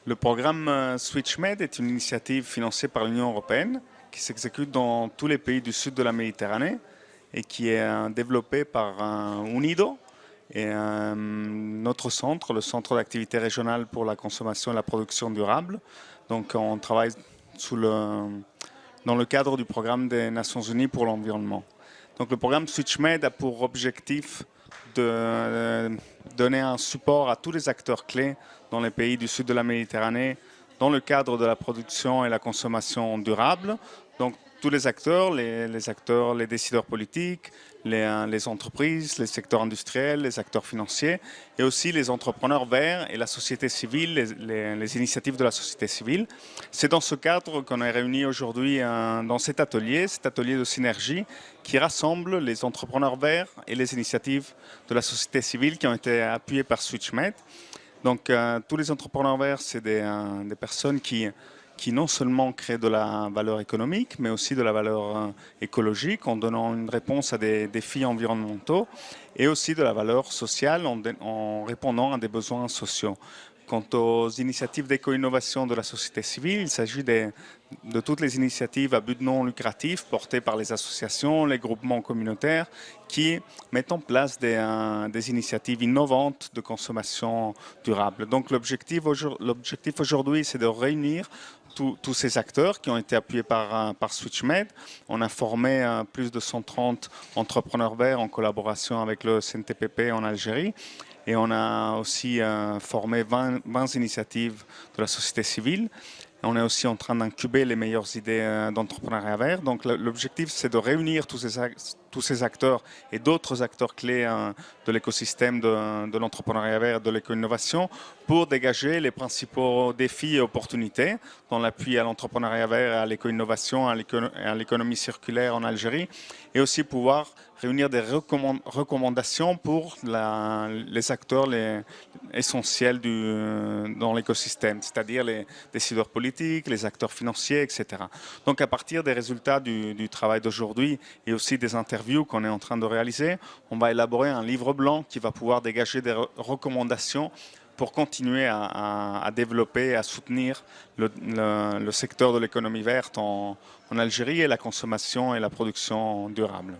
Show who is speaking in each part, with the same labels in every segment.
Speaker 1: Le programme SwitchMed est une initiative financée par l'Union européenne qui s'exécute dans tous les pays du sud de la Méditerranée et qui est développé par UNIDO et notre centre, le Centre d'activité régionale pour la consommation et la production durable. Donc on travaille dans le cadre du programme des Nations Unies pour l'environnement. Donc le programme SwitchMed a pour objectif de donner un support à tous les acteurs clés dans les pays du sud de la Méditerranée dans le cadre de la production et la consommation durable. Donc tous les acteurs, les décideurs politiques, les entreprises, les secteurs industriels, les acteurs financiers et aussi les entrepreneurs verts et la société civile, les initiatives de la société civile. C'est dans ce cadre qu'on est réunis aujourd'hui dans cet atelier de synergie qui rassemble les entrepreneurs verts et les initiatives de la société civile qui ont été appuyées par SwitchMed. Donc tous les entrepreneurs verts, c'est des personnes qui non seulement créent de la valeur économique, mais aussi de la valeur écologique en donnant une réponse à des défis environnementaux et aussi de la valeur sociale en répondant à des besoins sociaux. Quant aux initiatives d'éco-innovation de la société civile, il s'agit de toutes les initiatives à but non lucratif portées par les associations, les groupements communautaires qui mettent en place des initiatives innovantes de consommation durable. Donc l'objectif aujourd'hui, c'est de réunir tous ces acteurs qui ont été appuyés par SwitchMed. On a formé plus de 130 entrepreneurs verts en collaboration avec le CNTPP en Algérie. Et on a aussi formé 20 initiatives de la société civile. On est aussi en train d'incuber les meilleures idées d'entrepreneuriat vert. Donc l'objectif, c'est de réunir tous ces acteurs et d'autres acteurs clés de l'écosystème de l'entrepreneuriat vert et de l'éco-innovation pour dégager les principaux défis et opportunités dans l'appui à l'entrepreneuriat vert et à l'éco-innovation, à l'économie circulaire en Algérie, et aussi pouvoir réunir des recommandations pour les acteurs essentiels dans l'écosystème, c'est-à-dire les décideurs politiques, les acteurs financiers, etc. Donc à partir des résultats du travail d'aujourd'hui et aussi des interviews qu'on est en train de réaliser, on va élaborer un livre blanc qui va pouvoir dégager des recommandations pour continuer à développer et à soutenir le secteur de l'économie verte en Algérie et la consommation et la production durable.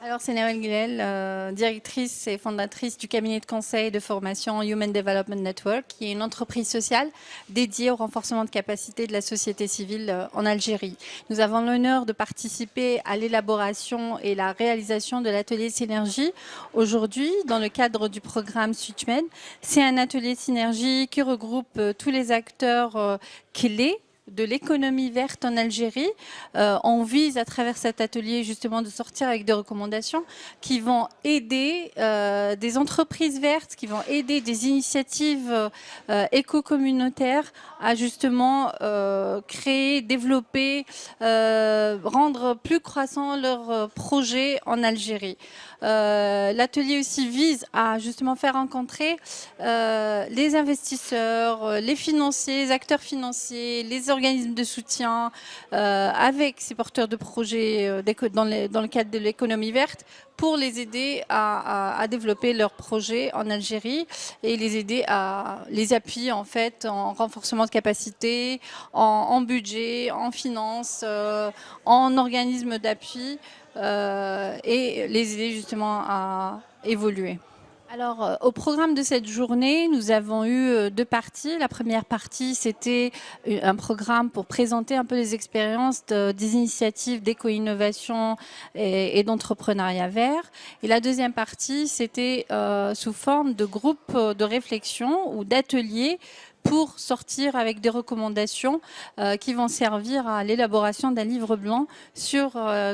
Speaker 2: Alors, c'est Nawel Guilel, directrice et fondatrice du cabinet de conseil et de formation Human Development Network, qui est une entreprise sociale dédiée au renforcement de capacité de la société civile en Algérie. Nous avons l'honneur de participer à l'élaboration et la réalisation de l'atelier Synergie aujourd'hui dans le cadre du programme SwitchMed. C'est un atelier Synergie qui regroupe tous les acteurs clés de l'économie verte en Algérie. On vise à travers cet atelier justement de sortir avec des recommandations qui vont aider des entreprises vertes, qui vont aider des initiatives éco-communautaires à justement créer, développer, rendre plus croissants leurs projets en Algérie. L'atelier aussi vise à justement faire rencontrer les investisseurs, les financiers, les acteurs financiers, les organismes de soutien avec ces porteurs de projets dans le cadre de l'économie verte pour les aider à développer leurs projets en Algérie et les aider à les appuyer en fait en renforcement de capacité, en budget, en finances, en organismes d'appui et les aider justement à évoluer. Alors, au programme de cette journée, nous avons eu deux parties. La première partie, c'était un programme pour présenter un peu les expériences des initiatives d'éco-innovation et d'entrepreneuriat vert. Et la deuxième partie, c'était sous forme de groupes de réflexion ou d'ateliers pour sortir avec des recommandations qui vont servir à l'élaboration d'un livre blanc sur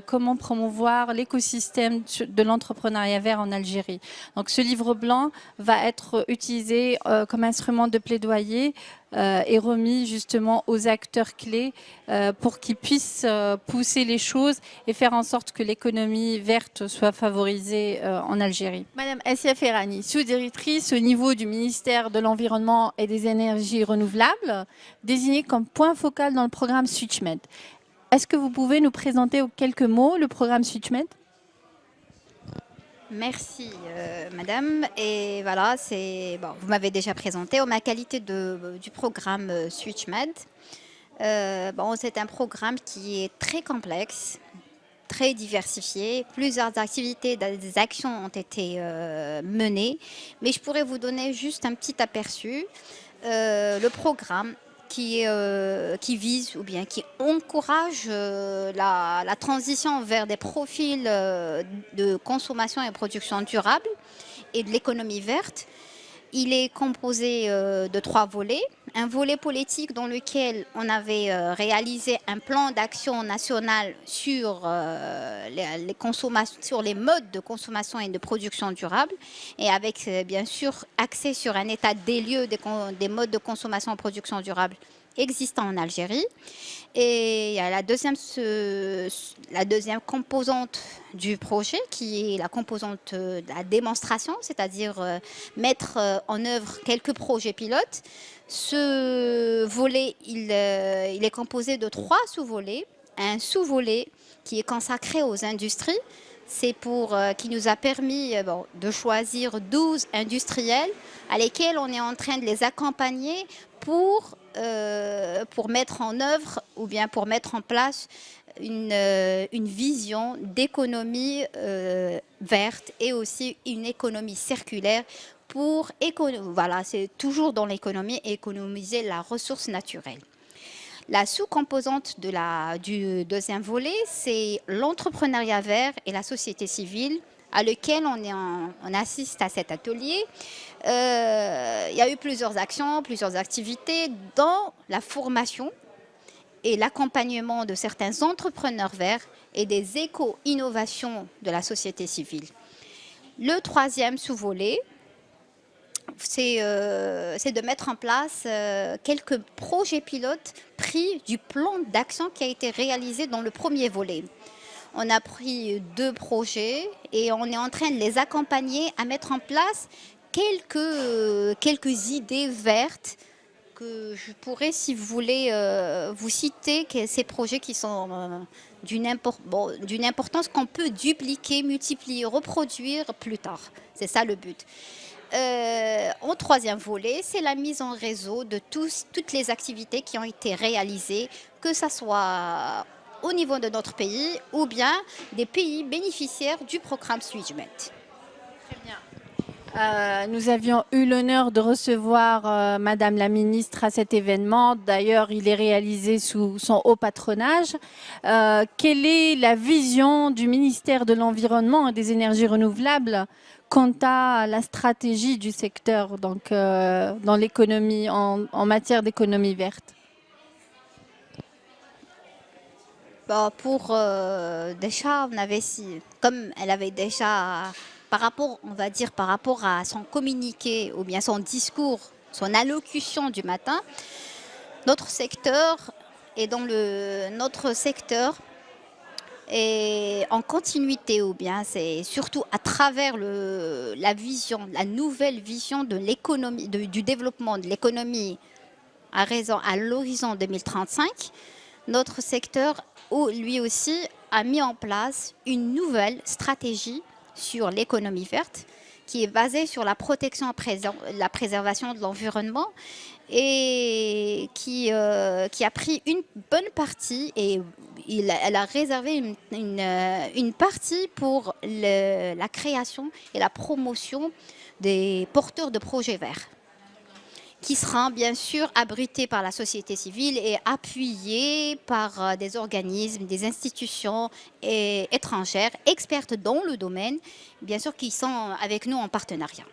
Speaker 2: comment promouvoir l'écosystème de l'entrepreneuriat vert en Algérie. Donc ce livre blanc va être utilisé comme instrument de plaidoyer et remis justement aux acteurs clés pour qu'ils puissent pousser les choses et faire en sorte que l'économie verte soit favorisée en Algérie. Madame Assia Ferrani, sous-directrice au niveau du ministère de l'Environnement et des Énergies renouvelables, désignée comme point focal dans le programme SwitchMed. Est-ce que vous pouvez nous présenter en quelques mots le programme SwitchMed ?
Speaker 3: Merci Madame. Et voilà, bon, vous m'avez déjà présenté en ma qualité du programme SwitchMed. Bon, c'est un programme qui est très complexe, très diversifié. Plusieurs activités, des actions ont été menées, mais je pourrais vous donner juste un petit aperçu. Le programme qui vise ou bien qui encourage la transition vers des profils de consommation et production durable et de l'économie verte. Il est composé de 3 volets. Un volet politique dans lequel on avait réalisé un plan d'action national sur, sur les modes de consommation et de production durable et avec bien sûr axé sur un état des lieux des modes de consommation et production durable existants en Algérie. Et il y a la deuxième composante du projet qui est la composante de la démonstration, c'est-à-dire mettre en œuvre quelques projets pilotes. Ce volet, il est composé de 3 sous-volets. Un sous-volet qui est consacré aux industries. C'est qui nous a permis de choisir 12 industriels à lesquels on est en train de les accompagner pour mettre en œuvre ou bien pour mettre en place une vision d'économie verte et aussi une économie circulaire pour voilà, c'est toujours dans l'économie, économiser la ressource naturelle. La sous-composante du deuxième volet, c'est l'entrepreneuriat vert et la société civile à lequel on assiste à cet atelier. Il y a eu plusieurs actions, plusieurs activités dans la formation et l'accompagnement de certains entrepreneurs verts et des éco-innovations de la société civile. Le troisième sous-volet, c'est de mettre en place quelques projets pilotes pris du plan d'action qui a été réalisé dans le premier volet. On a pris 2 projets et on est en train de les accompagner à mettre en place quelques idées vertes que je pourrais, si vous voulez, vous citer ces projets qui sont d'une importance qu'on peut dupliquer, multiplier, reproduire plus tard. C'est ça le but. En troisième volet, c'est la mise en réseau de toutes les activités qui ont été réalisées, que ce soit au niveau de notre pays ou bien des pays bénéficiaires du programme SwitchMed.
Speaker 2: Très bien. Nous avions eu l'honneur de recevoir Madame la Ministre à cet événement. D'ailleurs, il est réalisé sous son haut patronage. Quelle est la vision du ministère de l'Environnement et des Énergies renouvelables quant à la stratégie du secteur donc, dans l'économie, en matière d'économie verte?
Speaker 3: Déjà, comme elle avait déjà, par rapport à son communiqué ou bien son discours, son allocution du matin, notre secteur est en continuité ou bien c'est surtout à travers la nouvelle vision de l'économie, du développement de l'économie à l'horizon 2035. Notre secteur, lui aussi, a mis en place une nouvelle stratégie sur l'économie verte qui est basée sur la protection, la préservation de l'environnement et qui a pris une bonne partie et elle a réservé une partie pour la création et la promotion des porteurs de projets verts, qui sera bien sûr abrité par la société civile et appuyé par des organismes, des institutions étrangères, expertes dans le domaine, bien sûr, qui sont avec nous en partenariat.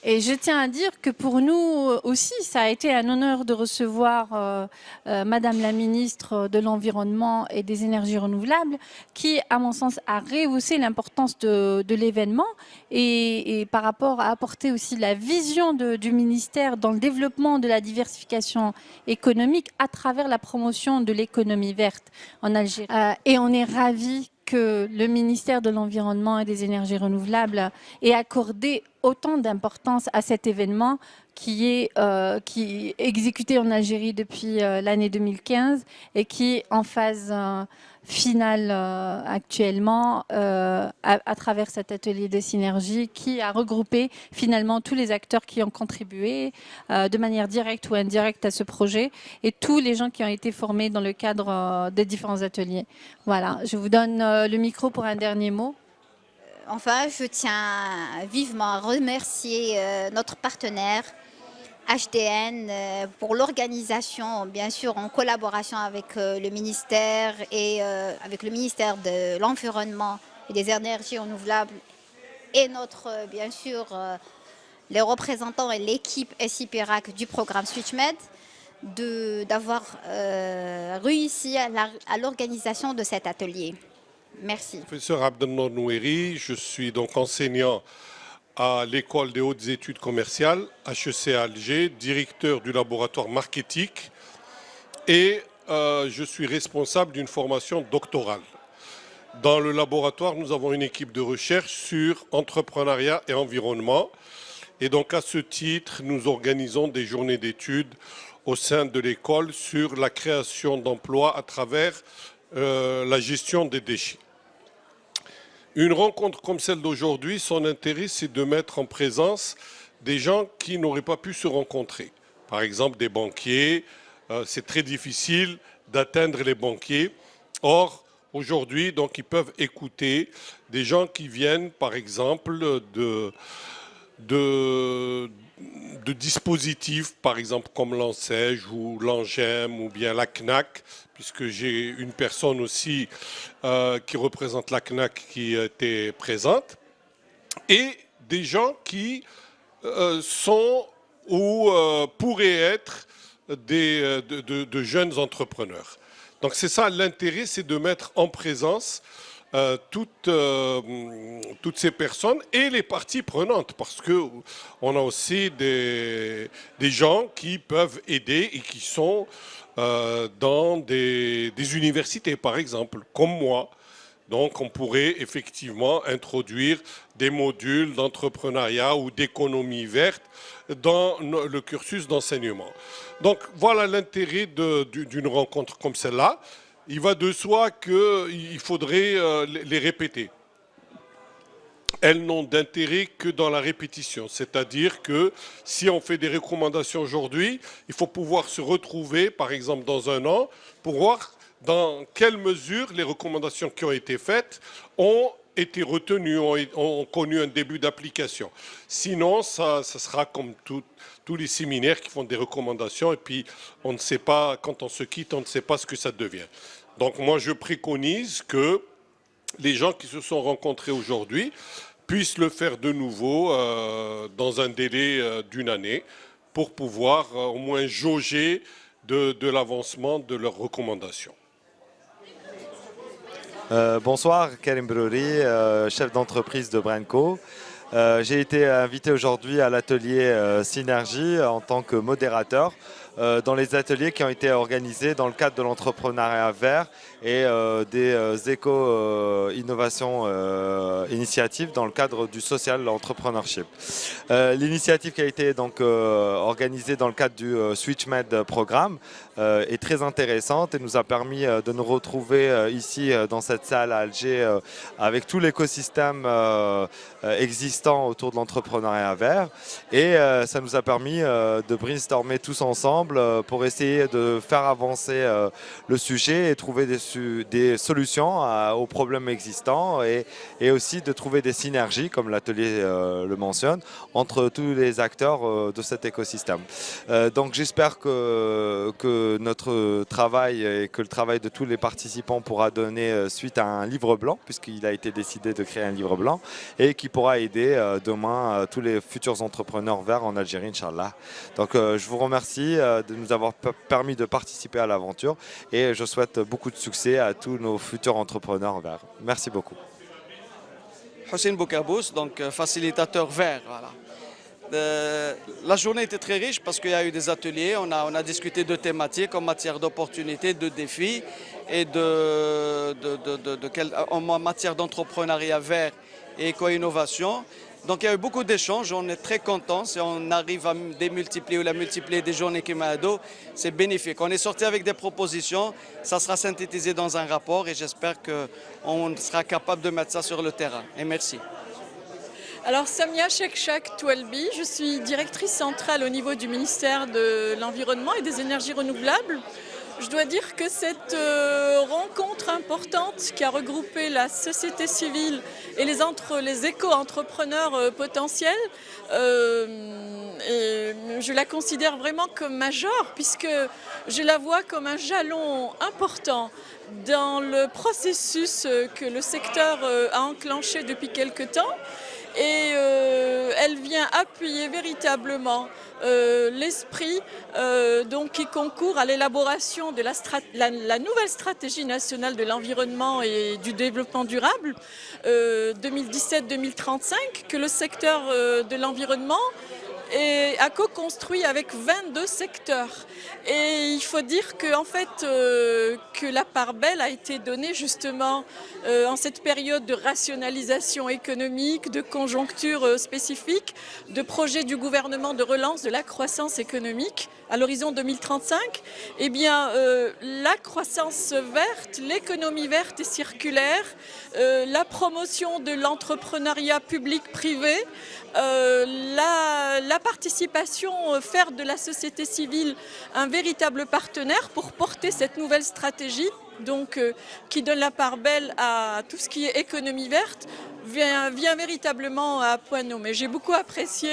Speaker 2: Et je tiens à dire que pour nous aussi, ça a été un honneur de recevoir Madame la Ministre de l'Environnement et des Énergies renouvelables, qui, à mon sens, a rehaussé l'importance de l'événement et par rapport à apporter aussi la vision du ministère dans le développement de la diversification économique à travers la promotion de l'économie verte en Algérie. Et on est ravis que le ministère de l'Environnement et des Énergies renouvelables ait accordé autant d'importance à cet événement qui est exécuté en Algérie depuis l'année 2015 et qui est en phase finale actuellement à travers cet atelier de synergie qui a regroupé finalement tous les acteurs qui ont contribué de manière directe ou indirecte à ce projet et tous les gens qui ont été formés dans le cadre des différents ateliers. Voilà, je vous donne le micro pour un dernier mot.
Speaker 3: Enfin, je tiens vivement à remercier notre partenaire HDN pour l'organisation, bien sûr en collaboration avec le ministère et avec le ministère de l'Environnement et des Énergies Renouvelables et notre, bien sûr, les représentants et l'équipe SIPERAC du programme SwitchMed d'avoir réussi à l'organisation de cet atelier. Merci.
Speaker 4: Professeur Abdelnour Noueri, je suis donc enseignant à l'École des hautes études commerciales, HEC Alger, directeur du laboratoire marketing et je suis responsable d'une formation doctorale. Dans le laboratoire, nous avons une équipe de recherche sur entrepreneuriat et environnement. Et donc à ce titre, nous organisons des journées d'études au sein de l'école sur la création d'emplois à travers la gestion des déchets. Une rencontre comme celle d'aujourd'hui, son intérêt, c'est de mettre en présence des gens qui n'auraient pas pu se rencontrer. Par exemple, des banquiers. C'est très difficile d'atteindre les banquiers. Or, aujourd'hui, donc, ils peuvent écouter des gens qui viennent, par exemple, de dispositifs, par exemple, comme l'ANSEJ ou l'ANGEM ou bien la CNAC, puisque j'ai une personne aussi qui représente la CNAC qui était présente, et des gens qui sont ou pourraient être de jeunes entrepreneurs. Donc c'est ça l'intérêt, c'est de mettre en présence toutes ces personnes et les parties prenantes, parce qu'on a aussi des gens qui peuvent aider et qui sont dans des universités, par exemple, comme moi. Donc on pourrait effectivement introduire des modules d'entrepreneuriat ou d'économie verte dans le cursus d'enseignement. Donc voilà l'intérêt d'une rencontre comme celle-là. Il va de soi qu'il faudrait les répéter. Elles n'ont d'intérêt que dans la répétition. C'est-à-dire que si on fait des recommandations aujourd'hui, il faut pouvoir se retrouver, par exemple, dans un an, pour voir dans quelle mesure les recommandations qui ont été faites ont été retenues, ont connu un début d'application. Sinon, ça sera comme tous les séminaires qui font des recommandations et puis on ne sait pas, quand on se quitte, on ne sait pas ce que ça devient. Donc moi, je préconise que les gens qui se sont rencontrés aujourd'hui puissent le faire de nouveau dans un délai d'une année pour pouvoir au moins jauger de l'avancement de leurs recommandations.
Speaker 5: Bonsoir, Karim Brouri, chef d'entreprise de Branco. J'ai été invité aujourd'hui à l'atelier Synergie en tant que modérateur dans les ateliers qui ont été organisés dans le cadre de l'entrepreneuriat vert et des éco-innovations initiatives dans le cadre du social entrepreneurship. L'initiative qui a été donc organisée dans le cadre du SwitchMed programme est très intéressante et nous a permis de nous retrouver ici dans cette salle à Alger avec tout l'écosystème existant autour de l'entrepreneuriat vert et ça nous a permis de brainstormer tous ensemble pour essayer de faire avancer le sujet et trouver des solutions aux problèmes existants et aussi de trouver des synergies, comme l'atelier le mentionne, entre tous les acteurs de cet écosystème. Donc j'espère que notre travail et que le travail de tous les participants pourra donner suite à un livre blanc, puisqu'il a été décidé de créer un livre blanc, et qui pourra aider demain tous les futurs entrepreneurs verts en Algérie, Inch'Allah. Donc je vous remercie de nous avoir permis de participer à l'aventure et je souhaite beaucoup de succès à tous nos futurs entrepreneurs verts. Merci beaucoup.
Speaker 6: Hossein Boukabous, donc facilitateur vert. Voilà. La journée était très riche parce qu'il y a eu des ateliers, on a discuté de thématiques en matière d'opportunités, de défis et en matière d'entrepreneuriat vert et éco-innovation. Donc il y a eu beaucoup d'échanges, on est très contents. Si on arrive à démultiplier ou la multiplier des journées Kimado, c'est bénéfique. On est sorti avec des propositions, ça sera synthétisé dans un rapport et j'espère qu'on sera capable de mettre ça sur le terrain. Et merci.
Speaker 7: Alors Samia Chekchak Toualbi, je suis directrice centrale au niveau du ministère de l'Environnement et des Énergies renouvelables. Je dois dire que cette rencontre importante qui a regroupé la société civile et les éco-entrepreneurs potentiels, je la considère vraiment comme majeure puisque je la vois comme un jalon important dans le processus que le secteur a enclenché depuis quelque temps. Et elle vient appuyer véritablement l'esprit qui concourt à l'élaboration de la nouvelle stratégie nationale de l'environnement et du développement durable 2017-2035 que le secteur de l'environnement a co-construit avec 22 secteurs. Et il faut dire qu'en fait, que la part belle a été donnée justement en cette période de rationalisation économique, de conjoncture spécifique, de projet du gouvernement de relance de la croissance économique à l'horizon 2035. Eh bien, la croissance verte, l'économie verte et circulaire, la promotion de l'entrepreneuriat public-privé, la participation, faire de la société civile un véritable partenaire pour porter cette nouvelle stratégie, donc qui donne la part belle à tout ce qui est économie verte, vient véritablement à point nommé. J'ai beaucoup apprécié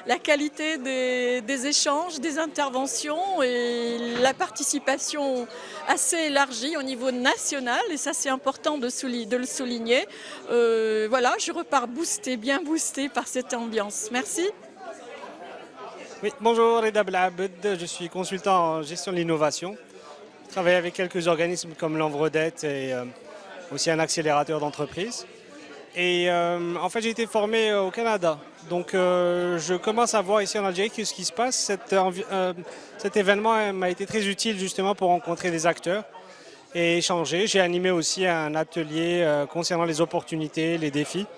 Speaker 7: la qualité des échanges, des interventions et la participation assez élargie au niveau national, et ça c'est important de le souligner. Voilà, je repars bien boostée par cette ambiance. Merci.
Speaker 8: Oui, bonjour, Reda Belabed, je suis consultant en gestion de l'innovation. Je travaille avec quelques organismes comme l'Envredette et aussi un accélérateur d'entreprise. Et en fait, j'ai été formé au Canada. Donc, je commence à voir ici en Algérie ce qui se passe. Cet événement m'a été très utile justement pour rencontrer des acteurs et échanger. J'ai animé aussi un atelier concernant les opportunités, les défis.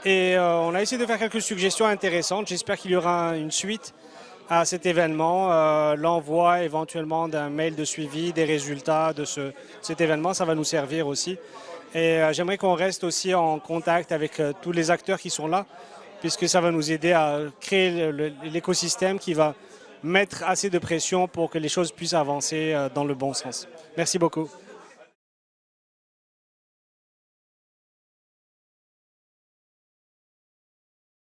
Speaker 8: Et on a essayé de faire quelques suggestions intéressantes. J'espère qu'il y aura une suite à cet événement, l'envoi éventuellement d'un mail de suivi des résultats de cet événement, ça va nous servir aussi. Et j'aimerais qu'on reste aussi en contact avec tous les acteurs qui sont là, puisque ça va nous aider à créer l'écosystème qui va mettre assez de pression pour que les choses puissent avancer dans le bon sens. Merci beaucoup.